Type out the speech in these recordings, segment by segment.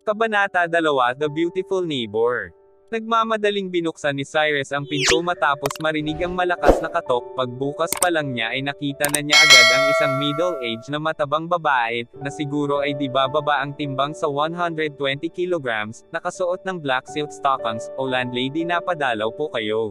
Kabanata 2, The Beautiful Neighbor. Nagmamadaling binuksan ni Cyrus ang pinto matapos marinig ang malakas na katok. Pagbukas pa lang niya ay nakita na niya agad ang isang middle-aged na matabang babae, na siguro ay di bababa ang timbang sa 120 kilograms, nakasuot ng black silk stockings. "O landlady, napadalaw po kayo."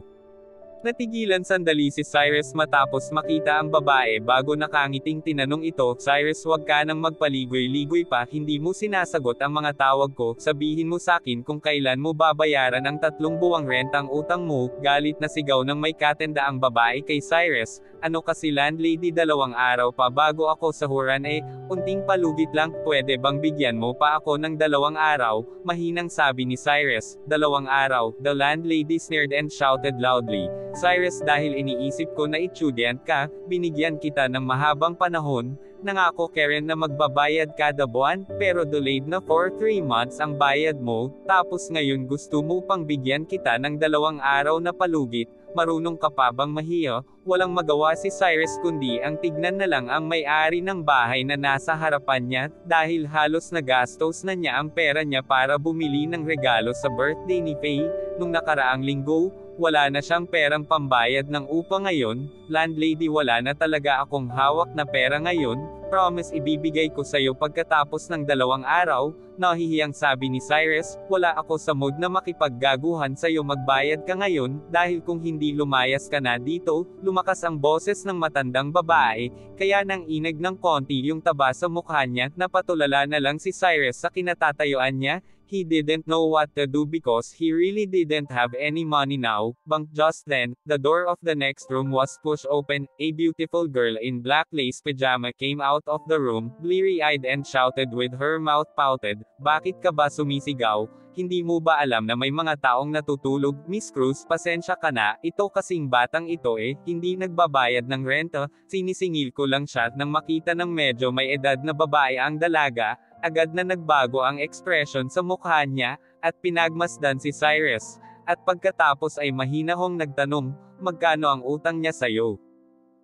Natigilan sandali si Cyrus matapos makita ang babae bago nakangiting tinanong ito, "Cyrus, wag ka nang magpaligoy-ligoy pa, hindi mo sinasagot ang mga tawag ko, sabihin mo sakin kung kailan mo babayaran ang 3 buwang rentang utang mo." Galit na sigaw ng may katenda ang babae kay Cyrus, "Ano kasi landlady, 2 araw pa bago ako sahuran unting palugit lang, pwede bang bigyan mo pa ako ng 2 araw?" Mahinang sabi ni Cyrus. "2 araw?" The landlady sneered and shouted loudly, "Cyrus, dahil iniisip ko na estudyant ka, binigyan kita ng mahabang panahon, nangako Karen na magbabayad kada buwan, pero delayed na for 3 months ang bayad mo, tapos ngayon gusto mo pang bigyan kita ng 2 araw na palugit, marunong ka pa bang mahiya?" Walang magawa si Cyrus kundi ang tignan na lang ang may-ari ng bahay na nasa harapan niya, dahil halos nagastos na niya ang pera niya para bumili ng regalo sa birthday ni Faye. Nung nakaraang linggo, wala na siyang perang pambayad ng upa ngayon. "Landlady, wala na talaga akong hawak na pera ngayon, promise ibibigay ko sa'yo pagkatapos ng 2 araw." Nahihiyang sabi ni Cyrus, "Wala ako sa mood na makipaggaguhan sa'yo, magbayad ka ngayon, dahil kung hindi lumayas ka na dito." Lumakas ang boses ng matandang babae, kaya nang inag ng konti yung taba sa mukha niya, napatulala na lang si Cyrus sa kinatatayuan niya. He didn't know what to do because he really didn't have any money now. Bang just then, the door of the next room was pushed open. A beautiful girl in black lace pajama came out of the room, bleary-eyed and shouted with her mouth pouted, "Bakit ka ba sumisigaw? Hindi mo ba alam na may mga taong natutulog? Miss Cruz, pasensya ka na, ito kasing batang ito hindi nagbabayad ng renta." Sinisingil ko lang siya nang makita ng medyo may edad na babae ang dalaga. Agad na nagbago ang ekspresyon sa mukha niya, at pinagmasdan si Cyrus. At pagkatapos ay mahinahong nagtanong, "Magkano ang utang niya sa'yo?"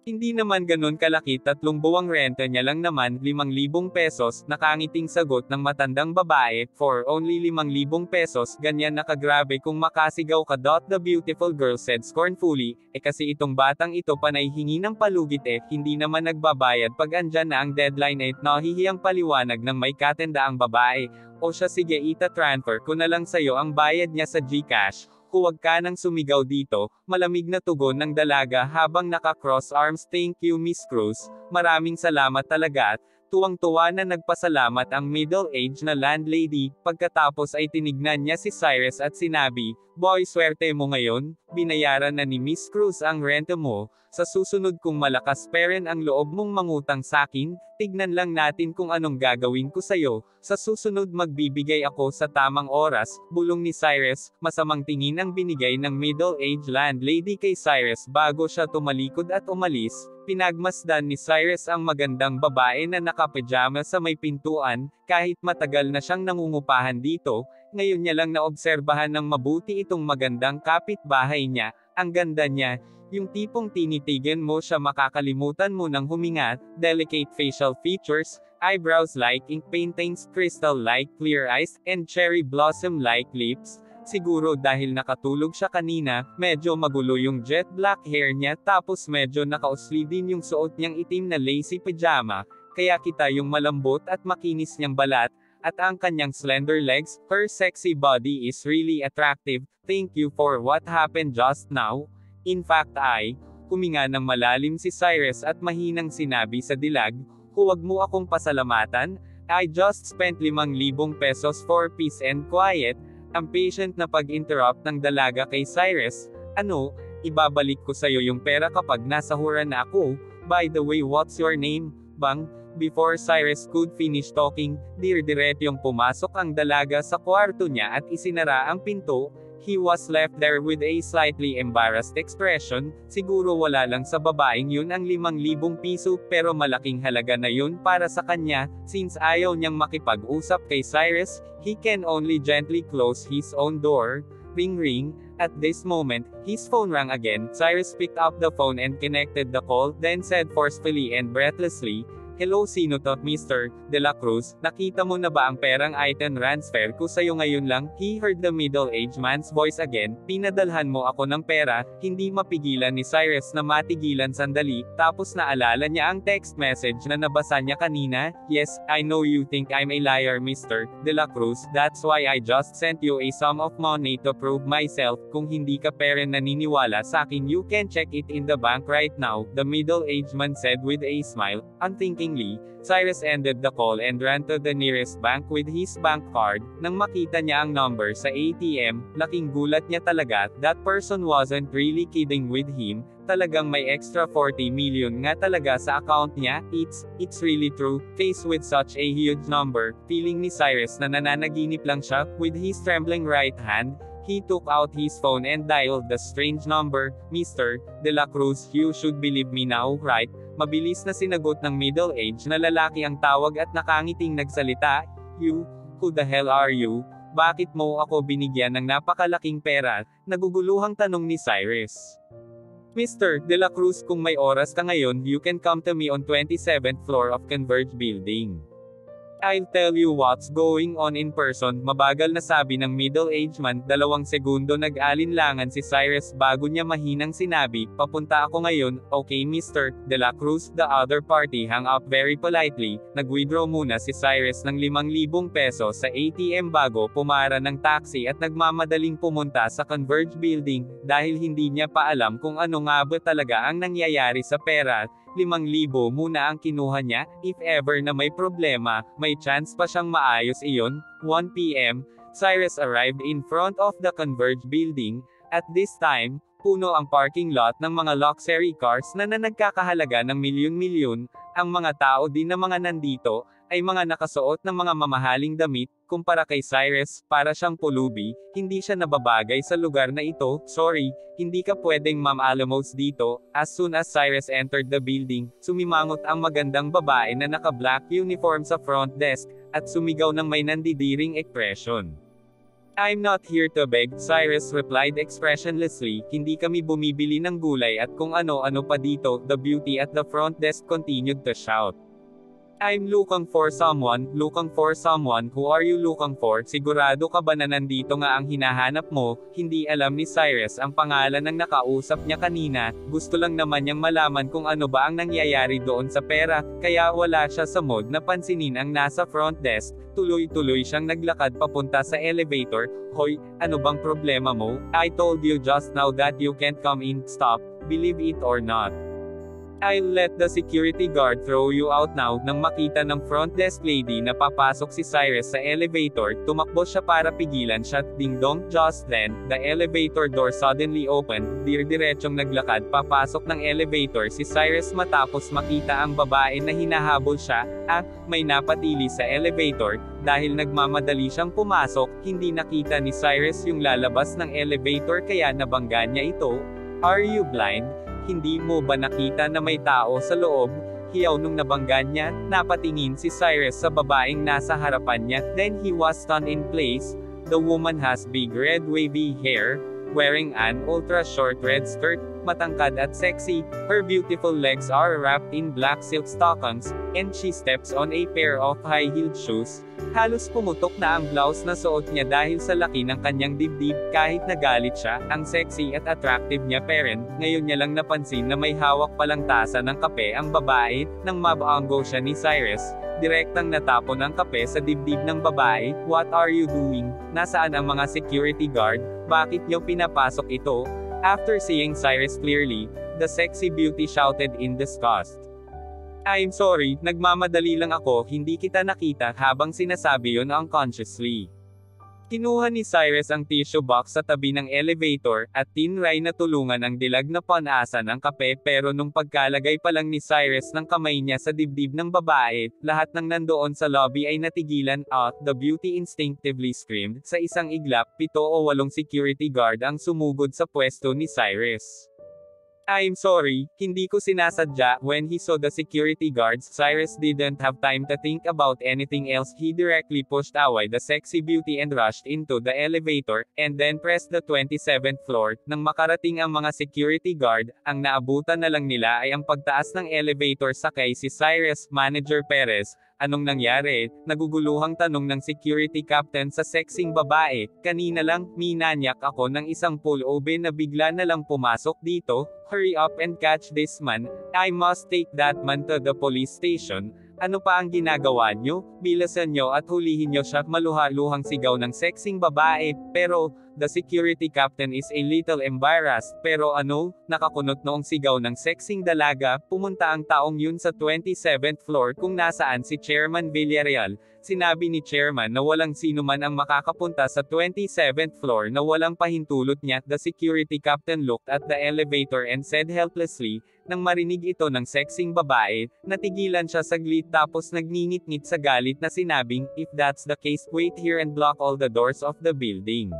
"Hindi naman ganun kalaki, 3 buwang renta niya lang naman, 5,000 pesos, nakangiting sagot ng matandang babae. "For only 5,000 pesos, ganyan nakagrabe kung makasigaw ka." The beautiful girl said scornfully, "Kasi itong batang ito panay hingi ng palugit hindi naman nagbabayad pag andyan na ang deadline." Nahihiyang paliwanag ng may katenda ang babae. "O siya, sige, ita-transfer ko na lang sa'yo ang bayad niya sa GCash." "Huwag ka nang sumigaw dito," malamig na tugon ng dalaga habang naka-cross arms. "Thank you, Miss Cruz, maraming salamat talaga." At tuwang-tuwa na nagpasalamat ang middle-aged na landlady. Pagkatapos ay tinignan niya si Cyrus at sinabi, "Boy, swerte mo ngayon, binayaran na ni Miss Cruz ang renta mo. Sa susunod kung malakas pa rin ang loob mong mangutang sakin, tignan lang natin kung anong gagawin ko sa'yo. Sa susunod magbibigay ako sa tamang oras." Bulong ni Cyrus. Masamang tingin ang binigay ng middle-aged landlady kay Cyrus bago siya tumalikod at umalis. Pinagmasdan ni Cyrus ang magandang babae na nakapajama sa may pintuan. Kahit matagal na siyang nangungupahan dito, ngayon niya lang naobserbahan ng mabuti itong magandang kapitbahay niya. Ang ganda niya, yung tipong tinitigan mo siya makakalimutan mo ng huminga. Delicate facial features, eyebrows like ink paintings, crystal-like clear eyes, and cherry blossom-like lips. Siguro dahil nakatulog siya kanina, medyo magulo yung jet black hair niya, tapos medyo nakausli din yung suot niyang itim na lacy pajama, kaya kita yung malambot at makinis niyang balat, at ang kanyang slender legs. Her sexy body is really attractive. "Thank you for what happened just now. In fact, huminga ng malalim si Cyrus at mahinang sinabi sa dilag, "Huwag mo akong pasalamatan. I just spent 5,000 pesos for peace and quiet." Ang patient na pag-interrupt ng dalaga kay Cyrus, "Ano, ibabalik ko sa'yo yung pera kapag nasahuran na ako. By the way, what's your name?" Bang! Before Cyrus could finish talking, diretsyong pumasok ang dalaga sa kwarto niya at isinara ang pinto. He was left there with a slightly embarrassed expression. Siguro wala lang sa babaeng yun ang 5,000 piso, pero malaking halaga na yun para sa kanya. Since ayaw niyang makipag-usap kay Cyrus, he can only gently close his own door. Ring ring. At this moment, his phone rang again. Cyrus picked up the phone and connected the call, then said forcefully and breathlessly, Hello, sino to, Mr. De La Cruz? Nakita mo na ba ang perang item transfer ko sa'yo ngayon lang? He heard the middle-aged man's voice again. Pinadalhan mo ako ng pera. Hindi mapigilan ni Cyrus na matigilan sandali, tapos naalala niya ang text message na nabasa niya kanina. Yes, I know you think I'm a liar, Mr. De La Cruz. That's why I just sent you a sum of money to prove myself. Kung hindi ka pa rin naniniwala sa akin, you can check it in the bank right now, the middle-aged man said with a smile. Unthinkingly, Cyrus ended the call and ran to the nearest bank with his bank card. Nang makita niya ang number sa ATM, laking gulat niya talaga. That person wasn't really kidding with him. Talagang may extra 40 million nga talaga sa account niya. It's really true. Faced with such a huge number, feeling ni Cyrus na nananaginip lang siya. With his trembling right hand, he took out his phone and dialed the strange number. Mr. De La Cruz, you should believe me now, right? Mabilis na sinagot ng middle-aged na lalaki ang tawag at nakangiting nagsalita. You? Who the hell are you? Bakit mo ako binigyan ng napakalaking pera? Naguguluhang tanong ni Cyrus. Mr. De La Cruz, kung may oras ka ngayon, you can come to me on 27th floor of Converge Building. I'll tell you what's going on in person, mabagal na sabi ng middle-aged man. 2 segundo nag-alinlangan si Cyrus bago niya mahinang sinabi, papunta ako ngayon. Okay, Mr. De La Cruz. The other party hung up very politely. Nag-withdraw muna si Cyrus ng 5,000 pesos sa ATM bago pumara ng taxi at nagmamadaling pumunta sa Converge Building, dahil hindi niya pa alam kung ano nga ba talaga ang nangyayari sa pera. 5,000 muna ang kinuha niya. If ever na may problema, may chance pa siyang maayos iyon. 1 p.m., Cyrus arrived in front of the Converge Building. At this time, puno ang parking lot ng mga luxury cars na nagkakahalaga ng milyon-milyon. Ang mga tao din na mga nandito, ay mga nakasuot ng mga mamahaling damit. Kumpara kay Cyrus, para siyang pulubi, hindi siya nababagay sa lugar na ito. Sorry, hindi ka pwedeng mamaalamos dito. As soon as Cyrus entered the building, sumimangot ang magandang babae na naka-black uniform sa front desk, at sumigaw ng may nandidiring expression. I'm not here to beg, Cyrus replied expressionlessly. Hindi kami bumibili ng gulay at kung ano-ano pa dito. The beauty at the front desk continued to shout. I'm looking for someone. Who are you looking for? Sigurado ka ba na nandito nga ang hinahanap mo? Hindi alam ni Cyrus ang pangalan ng nakausap niya kanina. Gusto lang naman niyang malaman kung ano ba ang nangyayari doon sa pera, kaya wala siya sa mood na pansinin ang nasa front desk. Tuloy-tuloy siyang naglakad papunta sa elevator. Hoy, ano bang problema mo? I told you just now that you can't come in. Stop, believe it or not. I'll let the security guard throw you out now. Nang makita ng front desk lady na papasok si Cyrus sa elevator, tumakbo siya para pigilan siya. Ding dong, just then, the elevator door suddenly opened. Dir-diretsong naglakad papasok ng elevator si Cyrus matapos makita ang babae na hinahabol siya. May napatili sa elevator. Dahil nagmamadali siyang pumasok, hindi nakita ni Cyrus yung lalabas ng elevator kaya nabangga niya ito. Are you blind? Hindi mo ba nakita na may tao sa loob? Hiyaw nung nabangga niya, napatingin si Cyrus sa babaeng nasa harapan niya, then he was stunned in place. The woman has big red wavy hair, wearing an ultra-short red skirt, matangkad at sexy. Her beautiful legs are wrapped in black silk stockings, and she steps on a pair of high-heeled shoes. Halos pumutok na ang blouse na suot niya dahil sa laki ng kanyang dibdib. Kahit nagalit siya, ang sexy at attractive niya parent, ngayon niya lang napansin na may hawak palang tasa ng kape ang babae. Nang mabaanggo siya ni Cyrus, direktang natapon ang kape sa dibdib ng babae. What are you doing? Nasaan ang mga security guard? Bakit niyo pinapasok ito? After seeing Cyrus clearly, the sexy beauty shouted in disgust. I'm sorry, nagmamadali lang ako, hindi kita nakita habang sinasabi yon unconsciously. Kinuha ni Cyrus ang tissue box sa tabi ng elevator, at tinry na tulungan ang dilag na panasa ng kape pero nung pagkalagay pa lang ni Cyrus ng kamay niya sa dibdib ng babae, lahat ng nandoon sa lobby ay natigilan. The beauty instinctively screamed. Sa isang iglap, 7 o 8 security guard ang sumugod sa pwesto ni Cyrus. I'm sorry, hindi ko sinasadya. When he saw the security guards, Cyrus didn't have time to think about anything else. He directly pushed away the sexy beauty and rushed into the elevator, and then pressed the 27th floor. Nang makarating ang mga security guard, ang naabutan na lang nila ay ang pagtaas ng elevator sakay si Cyrus, Manager Perez. Anong nangyari? Naguguluhang tanong ng security captain sa sexing babae. Kanina lang, minanyak ako ng isang pullover na bigla na lang pumasok dito. Hurry up and catch this man. I must take that man to the police station. Ano pa ang ginagawa nyo? Bilasan nyo at hulihin nyo siya. Maluha-luhang sigaw ng sexing babae. Pero, the security captain is a little embarrassed. Pero ano, nakakunot noong sigaw ng sexing dalaga. Pumunta ang taong yun sa 27th floor kung nasaan si Chairman Villarreal. Sinabi ni Chairman na walang sino man ang makakapunta sa 27th floor na walang pahintulot niya. The security captain looked at the elevator and said helplessly. Nang marinig ito ng sexing babae, natigilan siya saglit tapos nagngingit-ngit sa galit na sinabing, if that's the case, wait here and block all the doors of the building.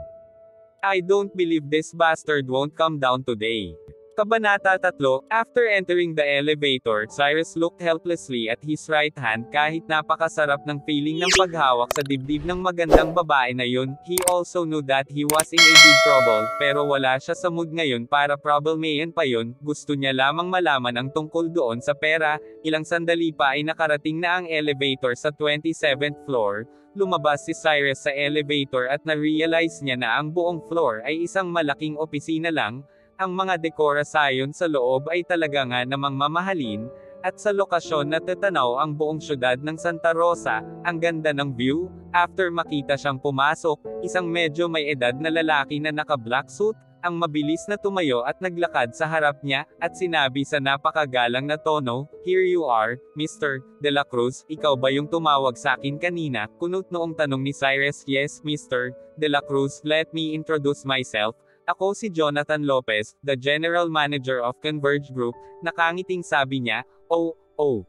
I don't believe this bastard won't come down today. Kabanata 3, after entering the elevator, Cyrus looked helplessly at his right hand kahit napakasarap ng feeling ng paghawak sa dibdib ng magandang babae na yun. He also knew that he was in a big trouble, pero wala siya sa mood ngayon para problemayan pa yun. Gusto niya lamang malaman ang tungkol doon sa pera. Ilang sandali pa ay nakarating na ang elevator sa 27th floor. Lumabas si Cyrus sa elevator at na-realize niya na ang buong floor ay isang malaking opisina lang. Ang mga dekora sayon sa loob ay talaga nga namang mamahalin, at sa lokasyon na tatanaw ang buong syudad ng Santa Rosa, ang ganda ng view. After makita siyang pumasok, isang medyo may edad na lalaki na naka-black suit, ang mabilis na tumayo at naglakad sa harap niya, at sinabi sa napakagalang na tono, "Here you are, Mr. De La Cruz, ikaw ba yung tumawag sa akin kanina?" Kunot noong tanong ni Cyrus. "Yes, Mr. De La Cruz, let me introduce myself. Ako si Jonathan Lopez, the General Manager of Converge Group." Nakangiting sabi niya, "Oh.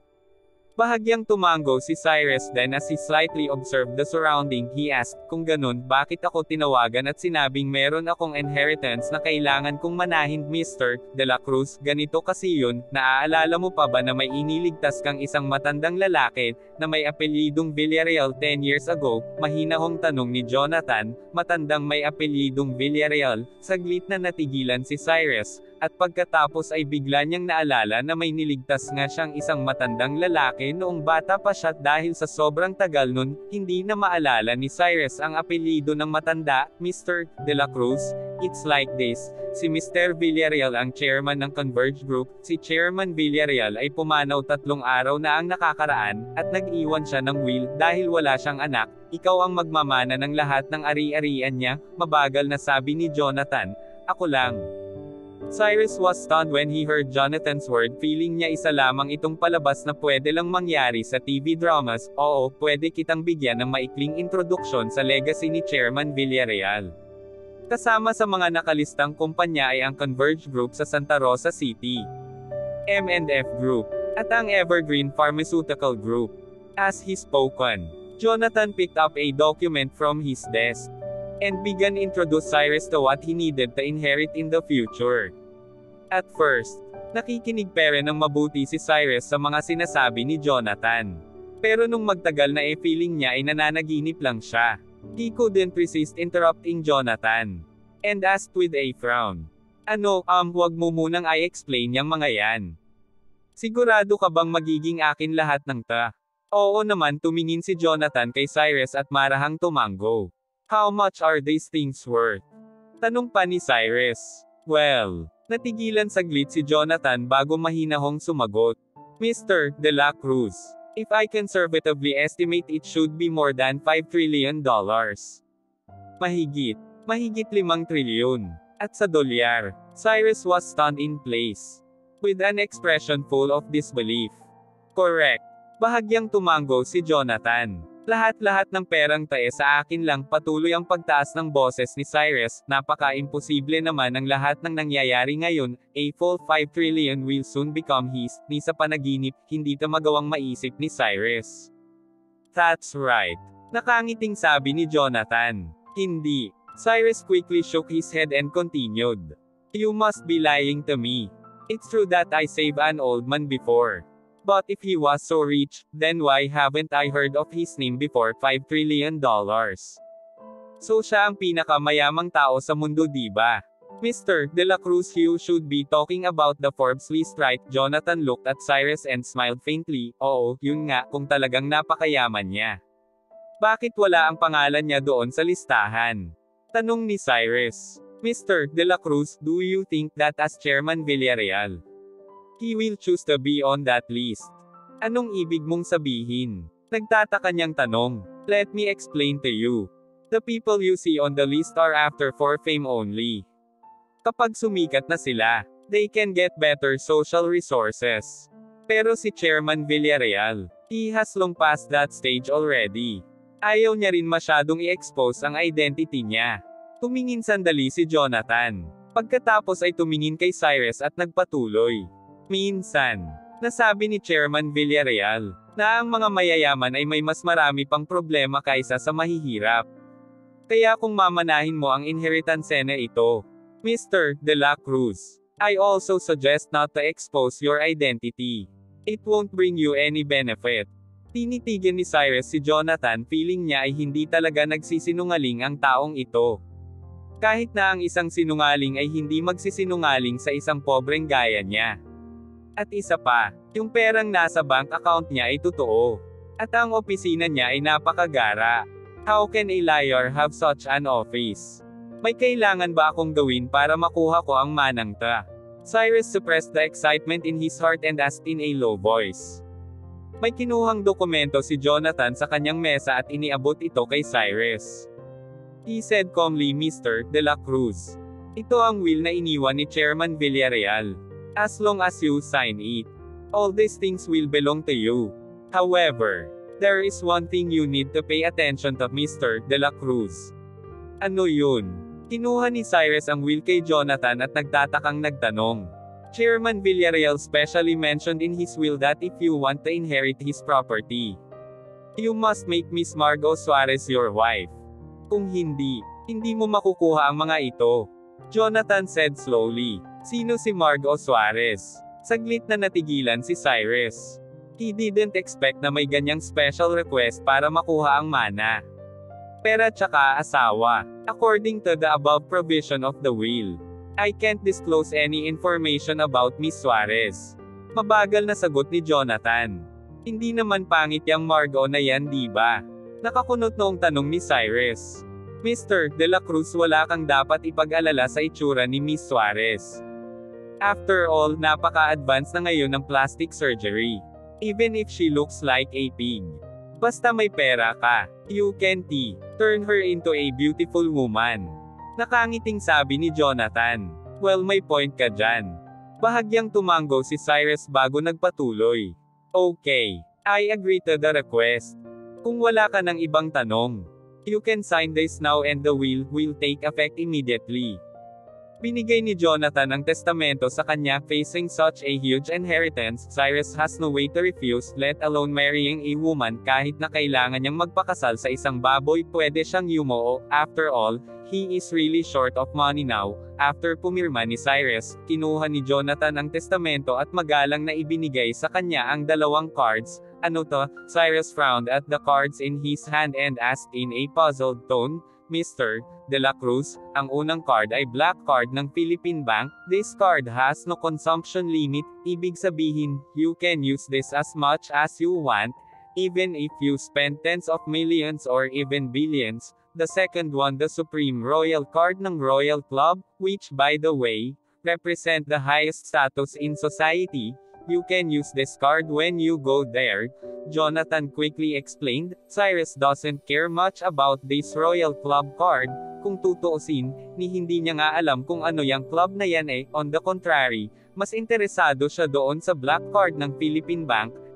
Bahagyang tumango si Cyrus, then as he slightly observed the surrounding, he asked, kung ganun, bakit ako tinawagan at sinabing meron akong inheritance na kailangan kong manahin, Mr. De La Cruz? Ganito kasi yun, naaalala mo pa ba na may iniligtas kang isang matandang lalaki, na may apelyidong Villarreal 10 years ago?" Mahinahong tanong ni Jonathan. Matandang may apelyidong Villarreal? Saglit na natigilan si Cyrus, at pagkatapos ay bigla niyang naalala na may niligtas nga siyang isang matandang lalaki noong bata pa siya. Dahil sa sobrang tagal nun, hindi na maalala ni Cyrus ang apelyido ng matanda. "Mr. De La Cruz, it's like this. Si Mr. Villarreal ang chairman ng Converge Group. Si Chairman Villarreal ay pumanaw 3 araw na ang nakakaraan, at nag-iwan siya ng will, dahil wala siyang anak. Ikaw ang magmamana ng lahat ng ari-arian niya." Mabagal na sabi ni Jonathan, "Ako lang." Cyrus was stunned when he heard Jonathan's word. Feeling niya isa lamang itong palabas na pwede lang mangyari sa TV dramas. "Oo, pwede kitang bigyan ng maikling introduksyon sa legacy ni Chairman Villarreal. Kasama sa mga nakalistang kumpanya ay ang Converge Group sa Santa Rosa City, M&F Group, at ang Evergreen Pharmaceutical Group." As he spoken, Jonathan picked up a document from his desk, and began introduce Cyrus to what he needed to inherit in the future. At first, nakikinig pero ng mabuti si Cyrus sa mga sinasabi ni Jonathan. Pero nung magtagal na feeling niya ay nananaginip lang siya. He couldn't resist interrupting Jonathan, and asked with a frown, "Wag mo munang i-explain yang mga yan. Sigurado ka bang magiging akin lahat ng ta?" "Oo naman," tumingin si Jonathan kay Cyrus at marahang tumango. "How much are these things worth?" tanong pa ni Cyrus. Well, natigilan saglit si Jonathan bago mahinahong sumagot. "Mr. De La Cruz, if I conservatively estimate it should be more than $5 trillion. Mahigit 5 trilyon. At sa dolyar." Cyrus was stunned in place, with an expression full of disbelief. "Correct." Bahagyang tumango si Jonathan. "Lahat-lahat ng perang tae sa akin lang." Patuloy ang pagtaas ng boses ni Cyrus. "Napaka-imposible naman ang lahat ng nangyayari ngayon. A full 5 trillion will soon become his." Ni sa panaginip, hindi ta magawang maisip ni Cyrus. "That's right." Nakangiting sabi ni Jonathan. "Hindi." Cyrus quickly shook his head and continued. "You must be lying to me. It's true that I saved an old man before. But if he was so rich, then why haven't I heard of his name before? $5 trillion. So siya ang pinakamayamang tao sa mundo, diba? Mr. De La Cruz, you should be talking about the Forbes list, right? Jonathan looked at Cyrus and smiled faintly. Oo, yun nga, kung talagang napakayaman niya. Bakit wala ang pangalan niya doon sa listahan? Tanong ni Cyrus. Mr. De La Cruz, do you think that as Chairman Villarreal, he will choose to be on that list? Anong ibig mong sabihin? Nagtataka niyang tanong. Let me explain to you. The people you see on the list are after for fame only. Kapag sumikat na sila, they can get better social resources. Pero si Chairman Villarreal, he has long passed that stage already. Ayaw niya rin masyadong i-expose ang identity niya. Tumingin sandali si Jonathan. Pagkatapos ay tumingin kay Cyrus at nagpatuloy. Minsan, nasabi ni Chairman Villarreal, na ang mga mayayaman ay may mas marami pang problema kaysa sa mahihirap. Kaya kung mamanahin mo ang inheritance na ito, Mr. De La Cruz, I also suggest not to expose your identity. It won't bring you any benefit. Tinitigan ni Cyrus si Jonathan, feeling niya ay hindi talaga nagsisinungaling ang taong ito. Kahit na ang isang sinungaling ay hindi magsisinungaling sa isang pobreng gaya niya. At isa pa, yung perang nasa bank account niya ay totoo. At ang opisina niya ay napakagara. How can a liar have such an office? May kailangan ba akong gawin para makuha ko ang manang ta? Cyrus suppressed the excitement in his heart and asked in a low voice. May kinuhang dokumento si Jonathan sa kanyang mesa at iniabot ito kay Cyrus. He said calmly, Mr. De La Cruz. Ito ang will na iniwan ni Chairman Villarreal. As long as you sign it, all these things will belong to you. However, there is one thing you need to pay attention to, Mr. De La Cruz. Ano yun? Kinuha ni Cyrus ang will kay Jonathan at nagtatakang nagtanong. Chairman Villarreal specially mentioned in his will that if you want to inherit his property, you must make Miss Margo Suarez your wife. Kung hindi, hindi mo makukuha ang mga ito. Jonathan said slowly. Sino si Margo Suarez? Saglit na natigilan si Cyrus. He didn't expect na may ganyang special request para makuha ang mana. Pera tsaka asawa. According to the above provision of the will, I can't disclose any information about Miss Suarez. Mabagal na sagot ni Jonathan. Hindi naman pangit yang Margo na yan, diba? Nakakunot noong tanong ni Cyrus. Mr. De La Cruz, wala kang dapat ipag-alala sa itsura ni Miss Suarez. After all, napaka-advance na ngayon ng plastic surgery. Even if she looks like a pig. Basta may pera ka, you can turn her into a beautiful woman. Nakangiting sabi ni Jonathan. Well, may point ka dyan. Bahagyang tumango si Cyrus bago nagpatuloy. Okay, I agree to the request. Kung wala ka ng ibang tanong, you can sign this now and the will take effect immediately. Binigay ni Jonathan ang testamento sa kanya. Facing such a huge inheritance, Cyrus has no way to refuse, let alone marrying a woman. Kahit na kailangan niyang magpakasal sa isang baboy, pwede siyang yumoo. After all, he is really short of money now. After pumirma ni Cyrus, kinuha ni Jonathan ang testamento at magalang na ibinigay sa kanya ang dalawang cards. Ano to? Cyrus frowned at the cards in his hand and asked in a puzzled tone, Mr. De La Cruz, ang unang card ay black card ng Philippine Bank. This card has no consumption limit, ibig sabihin, you can use this as much as you want, even if you spend tens of millions or even billions. The second one, the Supreme Royal Card ng Royal Club, which by the way, represent the highest status in society. You can use this card when you go there. Jonathan quickly explained, Cyrus doesn't care much about this Royal Club card. Kung tutuusin, ni hindi niya nga alam kung ano yung club na yan eh. On the contrary, mas interesado siya doon sa black card ng Philippine Bank,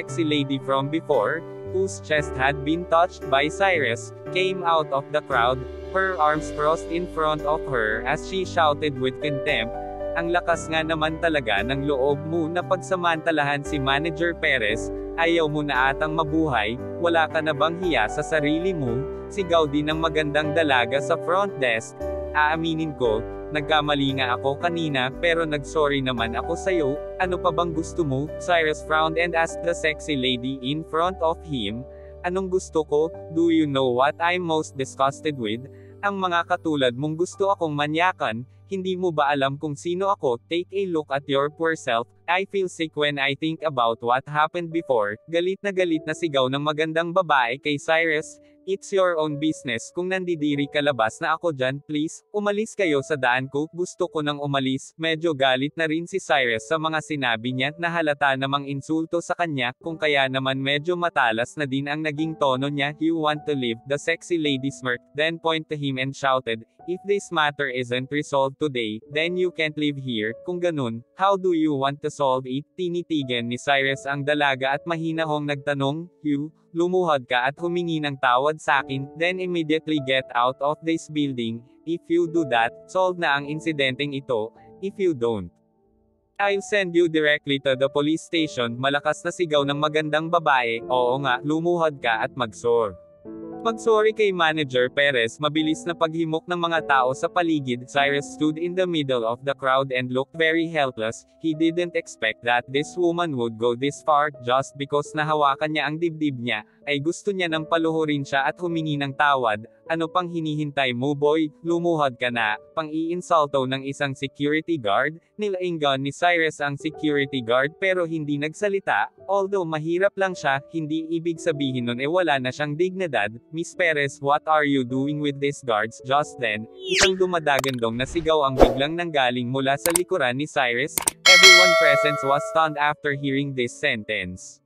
sexy lady from before, whose chest had been touched by Cyrus, came out of the crowd, her arms crossed in front of her as she shouted with contempt, "Ang lakas nga naman talaga ng loob mo na pagsamantalahan si Manager Perez, ayaw mo na atang mabuhay, wala ka na bang hiya sa sarili mo?" Sigaw din ng magandang dalaga sa front desk. "Aaminin ko, nagkamali nga ako kanina, pero nag-sorry naman ako sa'yo, ano pa bang gusto mo?" Cyrus frowned and asked the sexy lady in front of him, "Anong gusto ko? Do you know what I'm most disgusted with? Ang mga katulad mong gusto akong manyakan, hindi mo ba alam kung sino ako? Take a look at your poor self. I feel sick when I think about what happened before." Galit na sigaw ng magandang babae kay Cyrus, "It's your own business kung nandidiri ka, labas na ako dyan, please, umalis kayo sa daan ko." Gusto ko nang umalis. Medyo galit na rin si Cyrus sa mga sinabi niya, na halata namang insulto sa kanya, kung kaya naman medyo matalas na din ang naging tono niya. "You want to leave?" The sexy lady smirked, then pointed to him and shouted, "If this matter isn't resolved today, then you can't live here. Kung ganun, how do you want to solve it?" Tinitigan ni Cyrus ang dalaga at mahinahong nagtanong, "You, lumuhod ka at humingi ng tawad sakin, then immediately get out of this building. If you do that, solve na ang insidenteng ito. If you don't, I'll send you directly to the police station." Malakas na sigaw ng magandang babae, "Oo nga, lumuhod ka at Magsorry kay Manager Perez." Mabilis na paghimok ng mga tao sa paligid. Cyrus stood in the middle of the crowd and looked very helpless. He didn't expect that this woman would go this far. Just because nahawakan niya ang dibdib niya, ay gusto niya nang paluhurin siya at humingi ng tawad. "Ano pang hinihintay mo, boy? Lumuhod ka na." Pang-iinsulto ng isang security guard. Nilainggan ni Cyrus ang security guard pero hindi nagsalita. Although mahirap lang siya, hindi ibig sabihin nun wala na siyang dignidad. "Miss Perez, what are you doing with these guards?" Just then, isang dumadagandong na sigaw ang biglang nanggaling mula sa likuran ni Cyrus. Everyone present was stunned after hearing this sentence.